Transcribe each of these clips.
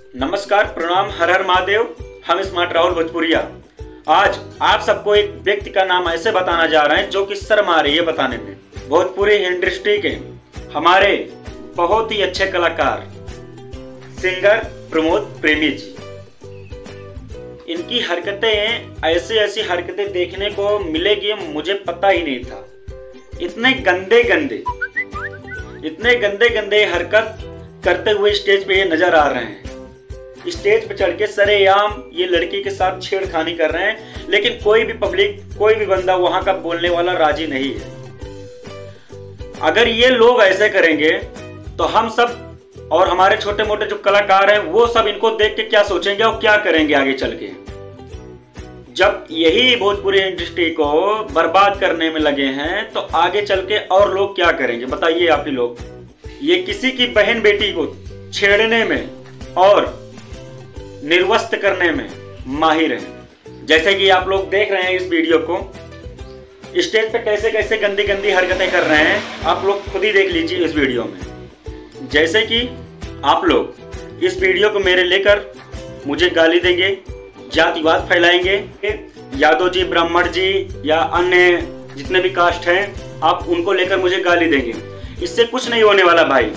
नमस्कार, प्रणाम, हर हर महादेव। हम स्मार्ट राहुल भोजपुरिया। आज आप सबको एक व्यक्ति का नाम ऐसे बताना जा रहे हैं जो कि शर्म आ रही है बताने में। भोजपुरी इंडस्ट्री के हमारे बहुत ही अच्छे कलाकार सिंगर प्रमोद प्रेमी जी। इनकी हरकतें ऐसी ऐसी हरकतें देखने को मिलेगी मुझे पता ही नहीं था। इतने गंदे गंदे हरकत करते हुए स्टेज पे ये नजर आ रहे हैं। स्टेज पे चढ़ के सरेआम ये लड़की के साथ छेड़खानी कर रहे हैं, लेकिन कोई भी पब्लिक, कोई भी बंदा वहां का बोलने वाला राजी नहीं है। अगर ये लोग ऐसे करेंगे तो हम सब और हमारे छोटे मोटे जो कलाकार हैं वो सब इनको देख के क्या सोचेंगे और क्या करेंगे आगे चल के। जब यही भोजपुरी इंडस्ट्री को बर्बाद करने में लगे हैं तो आगे चल के और लोग क्या करेंगे बताइए आप ही लोग। ये किसी की बहन बेटी को छेड़ने में और निर्वस्त करने में माहिर हैं। जैसे कि आप लोग देख रहे हैं इस वीडियो को, स्टेज पे कैसे कैसे गंदी गंदी हरकतें कर रहे हैं, आप लोग खुद ही देख लीजिए इस वीडियो में। जैसे कि आप लोग इस वीडियो को मेरे लेकर मुझे गाली देंगे, जातिवाद फैलाएंगे, यादव जी, ब्राह्मण जी या अन्य जितने भी कास्ट हैं आप उनको लेकर मुझे गाली देंगे। इससे कुछ नहीं होने वाला भाई।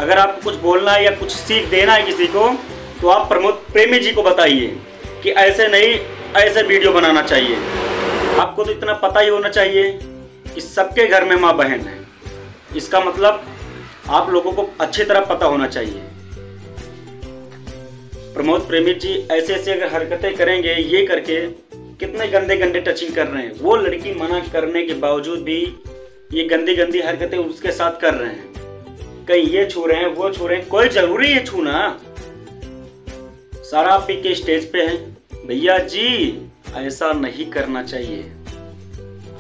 अगर आपको कुछ बोलना है या कुछ सीख देना है किसी को तो आप प्रमोद प्रेमी जी को बताइए कि ऐसे नहीं, ऐसे वीडियो बनाना चाहिए। आपको तो इतना पता ही होना चाहिए कि सबके घर में माँ बहन है। इसका मतलब आप लोगों को अच्छी तरह पता होना चाहिए। प्रमोद प्रेमी जी ऐसे ऐसे अगर हरकतें करेंगे, ये करके कितने गंदे गंदे टचिंग कर रहे हैं। वो लड़की मना करने के बावजूद भी ये गंदी गंदी हरकतें उसके साथ कर रहे हैं। कहीं ये छू रहे हैं, वो छू रहे हैं। कोई जरूरी है छूना? शराब पी के स्टेज पे हैं। भैया जी ऐसा नहीं करना चाहिए।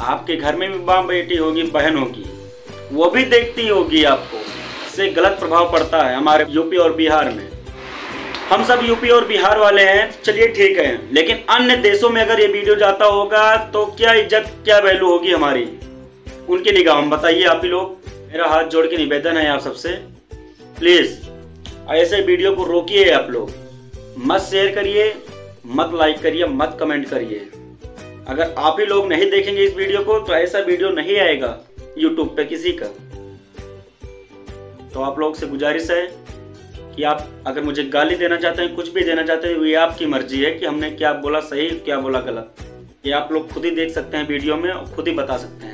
आपके घर में भी माँ बेटी होगी, बहन होगी, वो भी देखती होगी आपको। इससे गलत प्रभाव पड़ता है हमारे यूपी और बिहार में। हम सब यूपी और बिहार वाले हैं, चलिए ठीक है, लेकिन अन्य देशों में अगर ये वीडियो जाता होगा तो क्या इज्जत, क्या वैल्यू होगी हमारी उनकी निगाह में, बताइए आप ही लोग। मेरा हाथ जोड़ के निवेदन है आप सबसे, प्लीज ऐसे वीडियो को रोकिए। आप लोग मत शेयर करिए, मत लाइक करिए, मत कमेंट करिए। अगर आप ही लोग नहीं देखेंगे इस वीडियो को तो ऐसा वीडियो नहीं आएगा यूट्यूब पे किसी का। तो आप लोग से गुजारिश है कि आप अगर मुझे गाली देना चाहते हैं, कुछ भी देना चाहते हैं, ये आपकी मर्जी है कि हमने क्या बोला सही, क्या बोला गलत। ये आप लोग खुद ही देख सकते हैं वीडियो में और खुद ही बता सकते हैं।